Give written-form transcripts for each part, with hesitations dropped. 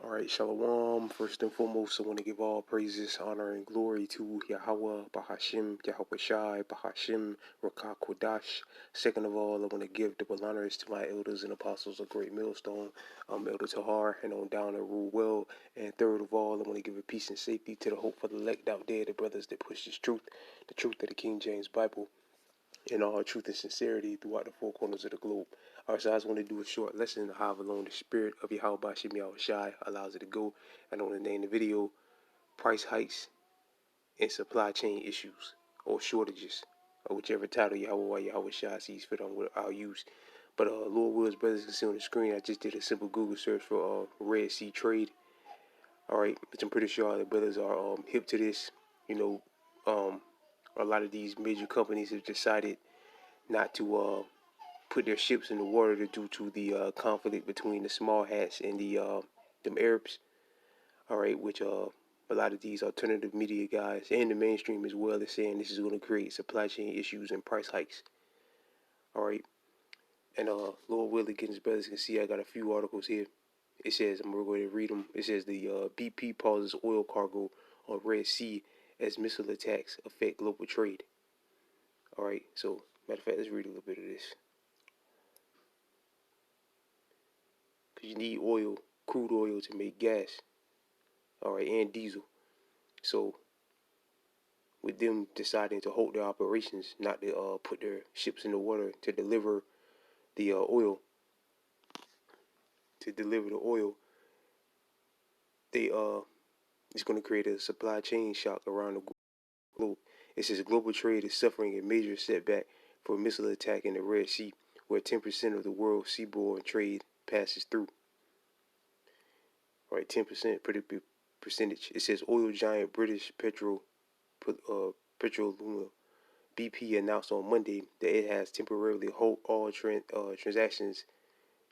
All right, Shalom. First and foremost, I want to give all praises, honor, and glory to Yahweh, Bahashim, Yahweh Shai, Bahashim, Rakah Kodash. Second of all, I want to give double honors to my elders and apostles of Great Millstone, Elder Tahar, and on down to rule well. And third of all, I want to give a peace and safety to the hope for the elect out there, the brothers that push this truth, the truth of the King James Bible, in all truth and sincerity throughout the four corners of the globe. All right, so I just want to do a short lesson of how alone the spirit of Yahweh Bashim Yahweh Shai allows it to go. And I want to name the video Price Hikes and Supply Chain Issues or Shortages, or whichever title Yahweh Shai sees fit on what I'll use. But Lord Will's brothers can see on the screen, I just did a simple Google search for Red Sea trade. All right, which I'm pretty sure all the brothers are hip to this. You know, a lot of these major companies have decided not to put their ships in the water due to the conflict between the small hats and the them Arabs. All right, which a lot of these alternative media guys and the mainstream as well is saying this is going to create supply chain issues and price hikes. All right, and Lord Willie Gittins brothers can see I got a few articles here. It says I'm gonna go ahead and read them. It says the BP pauses oil cargo on Red Sea as missile attacks affect global trade. All right, so matter of fact, let's read a little bit of this. Because you need oil, crude oil, to make gas. All right, and diesel. So, with them deciding to hold their operations, not to put their ships in the water to deliver the oil, they it's going to create a supply chain shock around the globe. It says global trade is suffering a major setback for a missile attack in the Red Sea, where 10% of the world's seaborne trade passes through. All right, 10%, pretty big percentage. It says oil giant British Petroluma BP announced on Monday that it has temporarily halt all transits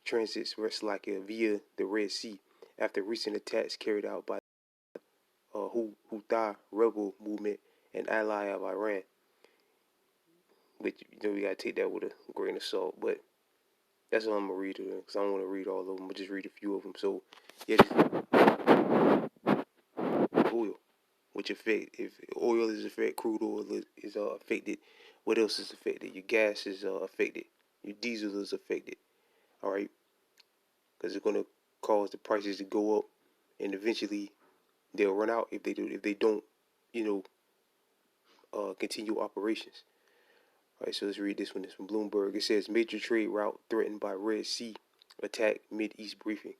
via the Red Sea after recent attacks carried out by Houthi rebel movement, an ally of Iran. Which, we gotta take that with a grain of salt, but that's what I'm gonna read because I don't want to read all of them. I'll just read a few of them. So, yeah, oil, which affect if oil is affected, crude oil is affected. What else is affected? Your gas is affected. Your diesel is affected. All right, because it's gonna cause the prices to go up, and eventually they'll run out if they don't, continue operations. All right, so let's read this one. It's from Bloomberg. It says major trade route threatened by Red Sea attack mid-east briefing.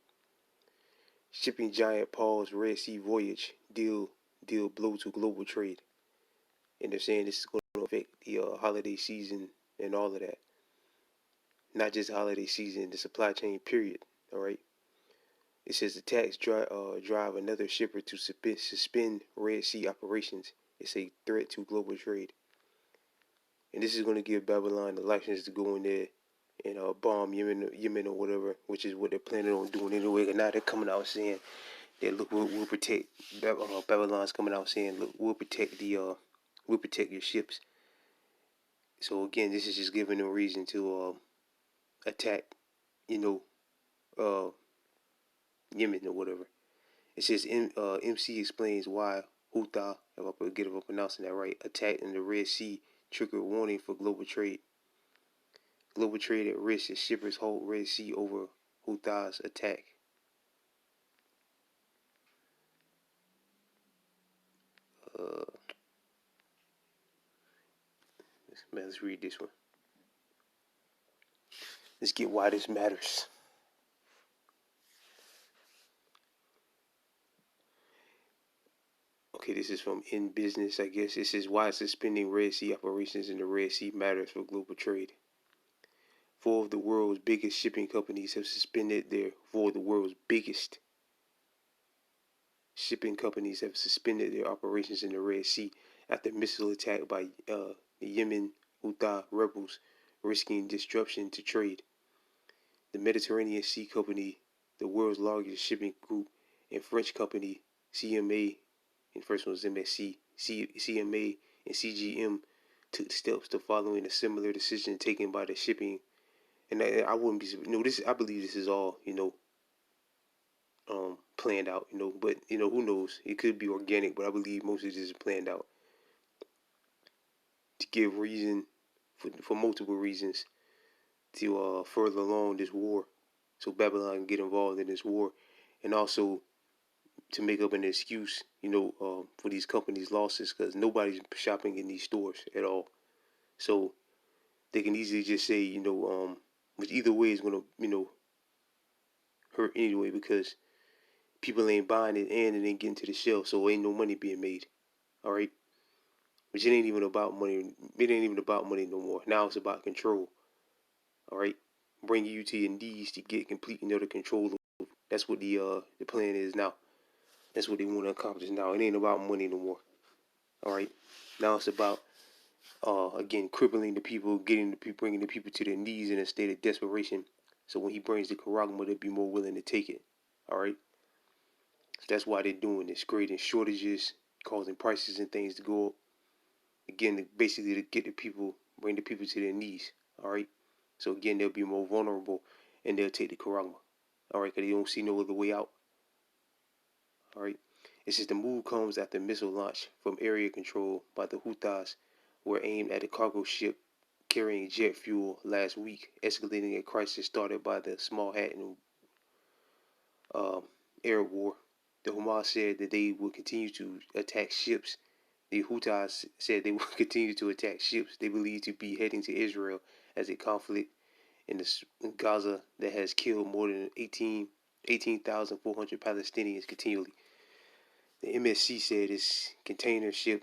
Shipping giant pause Red Sea voyage deal blow to global trade. And they're saying this is going to affect the holiday season and all of that. Not just holiday season, the supply chain period. All right. It says attacks drive another shipper to suspend Red Sea operations. It's a threat to global trade. And this is going to give Babylon the license to go in there and bomb Yemen or whatever, which is what they're planning on doing anyway. And now they're coming out saying that look, we'll protect. Babylon's coming out saying, look, we'll protect your ships. So again, this is just giving them reason to attack, Yemen or whatever. It says MC explains why Houthi, if I'm pronouncing that right, attacked in the Red Sea triggered warning for global trade. Global trade at risk as shippers hold Red Sea over Houthi's attack. Let's read this one. Let's get why this matters. Okay, this is from In Business, I guess. It says why suspending Red Sea operations in the Red Sea matters for global trade. Four of the world's biggest shipping companies have suspended their operations in the Red Sea after missile attack by the Yemen Houthi rebels, risking disruption to trade. The Mediterranean Sea Company, the world's largest shipping group, and French company CMA, and first one was MSC, CMA and CGM took steps to following a similar decision taken by the shipping. And I wouldn't be, this. I believe this is all, planned out, but who knows? It could be organic, but I believe most of this is planned out to give reason for multiple reasons to further along this war, so Babylon can get involved in this war, and also to make up an excuse, for these companies' losses, because nobody's shopping in these stores at all. So they can easily just say, which either way is gonna, hurt anyway, because people ain't buying it and it ain't getting to the shelf, so ain't no money being made. All right, which it ain't even about money. It ain't even about money no more. Now it's about control. All right, bringing you to your knees to get complete and utter control. That's what the plan is now. That's what they want to accomplish now. It ain't about money no more. All right, now it's about again crippling the people, bringing the people to their knees in a state of desperation. So when he brings the Karagma, they'll be more willing to take it. All right, so that's why they're doing this, creating shortages, causing prices and things to go up. Again, basically to get the people, bring the people to their knees. All right, so again they'll be more vulnerable, and they'll take the Karagma. All right, because they don't see no other way out. All right. It says the move comes after missile launch from area control by the Houthis were aimed at a cargo ship carrying jet fuel last week, escalating a crisis started by the Small Hatton uh, air war. The Hamas said that they would continue to attack ships. The Houthis said they would continue to attack ships they believe to be heading to Israel as a conflict in Gaza that has killed more than 18,400 Palestinians continually. The MSC said its container ship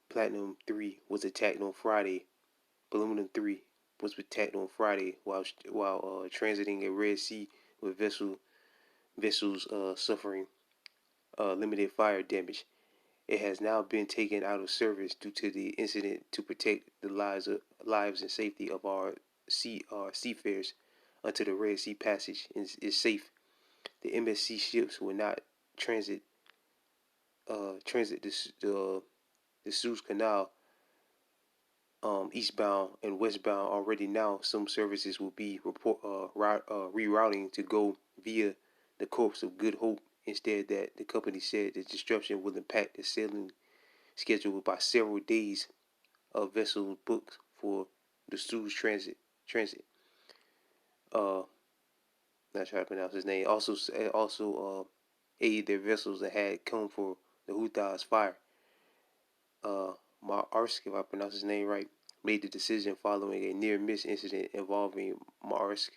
Platinum 3 was attacked on Friday. Aluminum 3 was attacked on Friday while transiting a Red Sea with vessels suffering limited fire damage. It has now been taken out of service due to the incident to protect the lives and safety of our seafarers until the Red Sea passage is safe. The MSC ships will not transit the Suez Canal eastbound and westbound. Already now, some services will be rerouting to go via the course of Good Hope. Instead, that the company said the disruption will impact the sailing schedule by several days of vessels booked for the Suez transit. Uh, not sure how to pronounce his name. Aid their vessels that had come for the Houthis fire. Maersk, if I pronounce his name right, made the decision following a near-miss incident involving Maersk.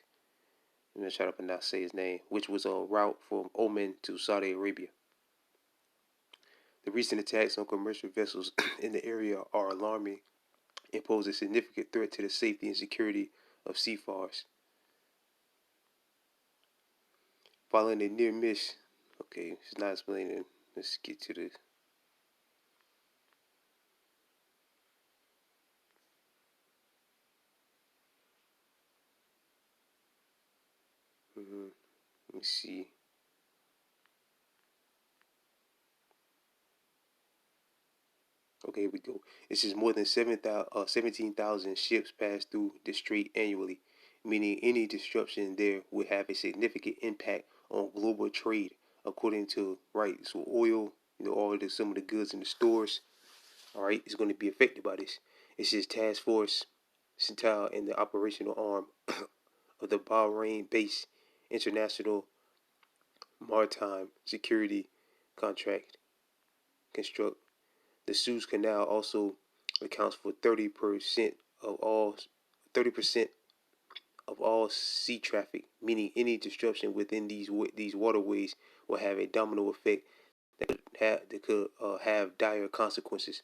I'm gonna try to pronounce his name, which was a route from Oman to Saudi Arabia. The recent attacks on commercial vessels in the area are alarming and pose a significant threat to the safety and security of seafarers. Following a near miss, okay, it's not explaining. Let's get to the. Let me see. Okay, here we go. It says more than 17,000 ships pass through the strait annually, meaning any disruption there would have a significant impact on global trade, according to right. So oil, some of the goods in the stores, all right, is going to be affected by this. It says Task Force Central and the operational arm of the Bahrain based International Maritime Security Contract construct. The Suez Canal also accounts for 30% of all sea traffic, meaning any disruption within these waterways will have a domino effect that could have dire consequences.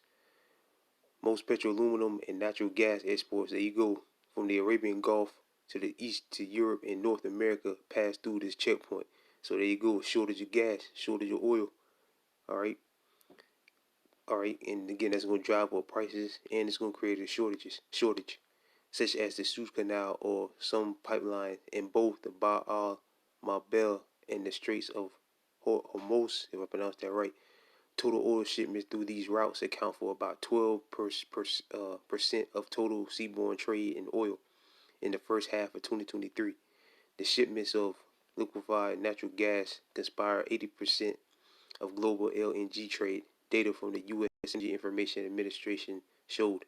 Most petroleum and natural gas exports, there you go, from the Arabian Gulf to the east to Europe and North America pass through this checkpoint. So there you go, shortage of gas, shortage of oil. All right, all right, and again that's going to drive up prices and it's going to create a shortage, such as the Suez Canal or some pipeline in both the Bab al Mandeb and the Straits of Hormuz, if I pronounced that right. Total oil shipments through these routes account for about 12% of total seaborne trade in oil in the first half of 2023. The shipments of liquefied natural gas conspire 80% of global LNG trade. Data from the U.S. Energy Information Administration showed.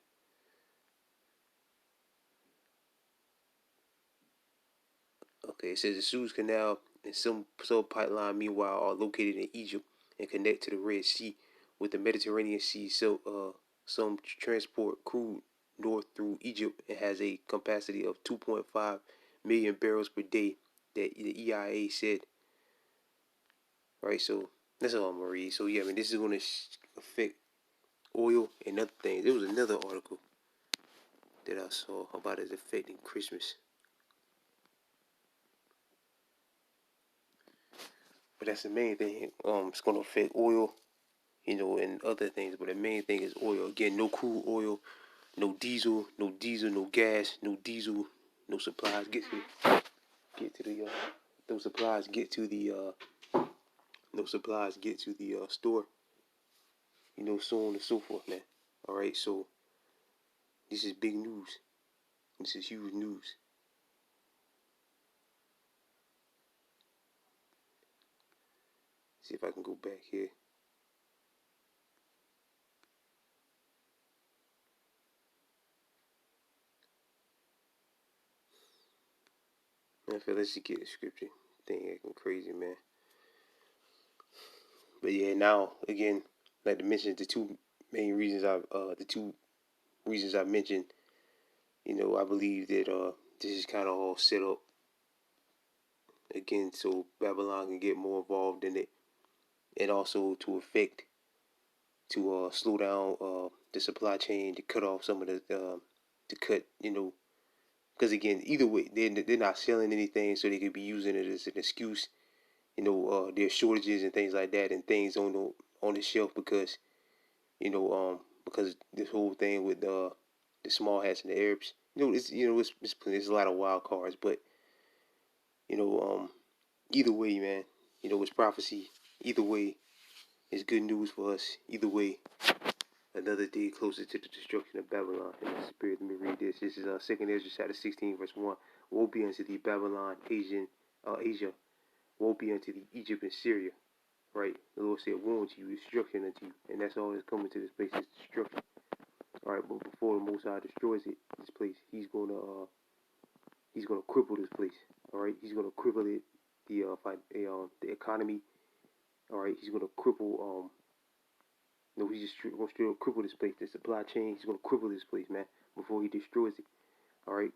Okay, it says the Suez Canal and some sub pipeline, meanwhile, are located in Egypt and connect to the Red Sea with the Mediterranean Sea. So, some transport crude north through Egypt and has a capacity of 2.5 million barrels per day. That the EIA said. Right, so that's all I'm gonna read. So yeah, I mean, this is gonna affect oil and other things. There was another article that I saw about it affecting Christmas. But that's the main thing. It's gonna affect oil, and other things. But the main thing is oil. Again, no crude oil, no diesel, no gas, no diesel, no supplies those supplies get to the store. So on and so forth, man. All right, so this is big news. This is huge news. See if I can go back here. Man, let's just get the scripture thing acting crazy, man. But yeah, now again, like to mention the two reasons I mentioned. I believe that this is kind of all set up again so Babylon can get more involved in it, and also to slow down the supply chain, to cut off some of the to cut because again, either way they're not selling anything, so they could be using it as an excuse. There's shortages and things like that, and things on the shelf because this whole thing with the small hats and the Arabs. It's a lot of wild cards, but you know either way, man, it's prophecy. Either way, it's good news for us. Either way, another day closer to the destruction of Babylon. In the spirit, let me read this. This is 2nd Ezra chapter 16, verse 1. Woe be unto the Babylon, Asia. Woe be unto the Egypt and Syria. Right? The Lord said, woe unto you, destruction unto you. And that's all that's coming to this place is destruction. All right, but before the Most High destroys this place, he's gonna cripple this place. All right, he's gonna cripple it, the economy. All right, he's gonna cripple he's just gonna straight up cripple this place, the supply chain. He's gonna cripple this place, man, before he destroys it. All right,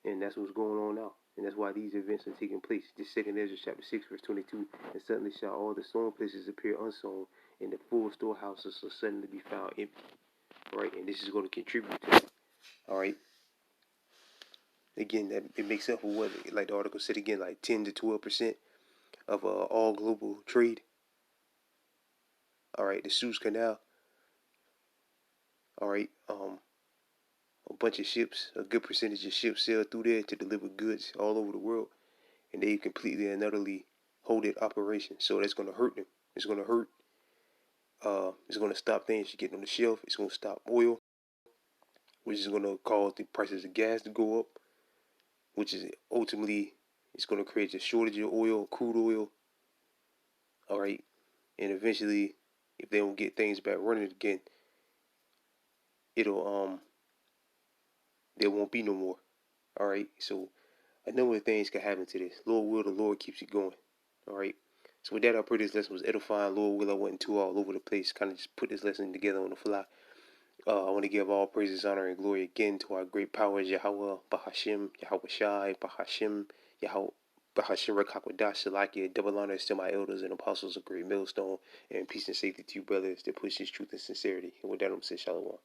and that's what's going on now. And that's why these events are taking place. This 2nd Ezra chapter 6, verse 22. And suddenly shall all the sown places appear unsown, and the full storehouses shall suddenly be found empty. All right, and this is going to contribute to that. All right. Again, that it makes up for what, like the article said again, like 10 to 12% of all global trade. All right, the Suez Canal. All right, a bunch of ships, a good percentage of ships sail through there to deliver goods all over the world, and they completely and utterly hold it operation. So that's going to hurt them. It's going to hurt. It's going to stop things from getting on the shelf. It's going to stop oil, which is going to cause the prices of gas to go up, which is ultimately it's going to create a shortage of oil, crude oil. All right, and eventually, if they don't get things back running again, it'll there won't be no more. All right, so a number of things can happen to this. Lord will, the Lord keeps it going. All right. So with that, I pray this lesson was edifying. Lord will, I wasn't too all over the place. Kind of just put this lesson together on the fly. I want to give all praises, honor, and glory again to our great powers, Yahweh, Bahashim, Yahweh Shai, Bahashim, Yahweh, Bahashim, Rekakwadash, Salakia, double honors to my elders and apostles of Great Millstone, and peace and safety to you, brothers, that push this truth and sincerity. And with that, I'm saying Shalom.